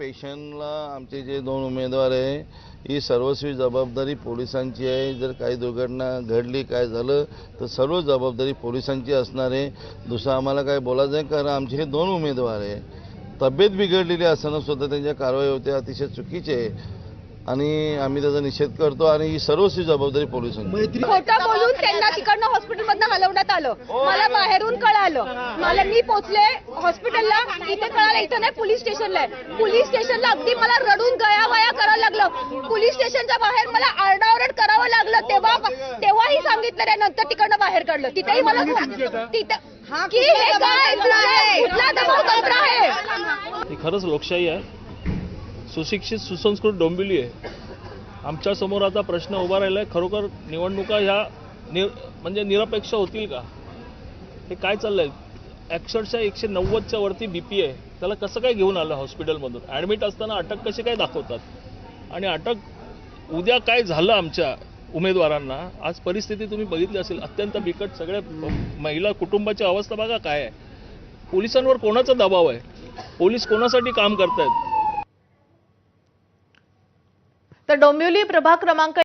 स्टेशनला आमचे जे 2 उमेदवार आहे ही सर्वस्वी जबाबदारी पोलिसांची आहे। जर काही दुर्घटना घडली काय झालं तर सर्व जबाबदारी पोलिसांची असणार आहे। दुसरं आम्हाला काय बोलायचं नाही, कारण आमचे हे 2 उमेदवार आहे। तब्येत बिघडलेली असताना सुद्धा त्यांच्या कारवाई होते अतिशय चुकीचे आहे आणि आम्ही त्याचा निषेध करतो आणि ही सर्वस्वी जबाबदारी पोलिसांची। खोटं बोलून त्यांना तिकडनं हॉस्पिटलमधनं हलवण्यात आलं। मला बाहेरून कळालं, मला मी पोहोचले हॉस्पिटलला, इथे कळालं इथं नाही पोलीस स्टेशनला आहे। पोलीस स्टेशनला अगदी मला रडून गयावया करायला लागलं। पोलीस स्टेशनच्या बाहेर मला आरडाओरड करावं लागलं। तेव्हाही सांगितलं नाही, नंतर तिकडनं बाहेर काढलं। तिथेही मला तिथं की हे काय कुठला दबाव तंत्र आहे? ही खरंच लोकशाही आहे, सुशिक्षित सुसंस्कृत डोंबिवली आहे। आमच्या समोर आता प्रश्न उभा राहिला आहे, खरोखर निवडणुका ह्या म्हणजे निरपेक्ष होतील का? हे काय चाललंय? अक्षरशः 190च्या वरती BP आहे, त्याला कसं काय घेऊन आलं हॉस्पिटलमधून? ॲडमिट असताना अटक कशी काय दाखवतात? आणि अटक उद्या काय झालं आमच्या उमेदवारांना? आज परिस्थिती तुम्ही बघितली असेल, अत्यंत बिकट। सगळ्या महिला कुटुंबाची अवस्था बघा काय आहे। पोलिसांवर कोणाचा दबाव आहे? पोलीस कोणासाठी काम करतायत? तर डोंबिवली प्रभाग क्रमांक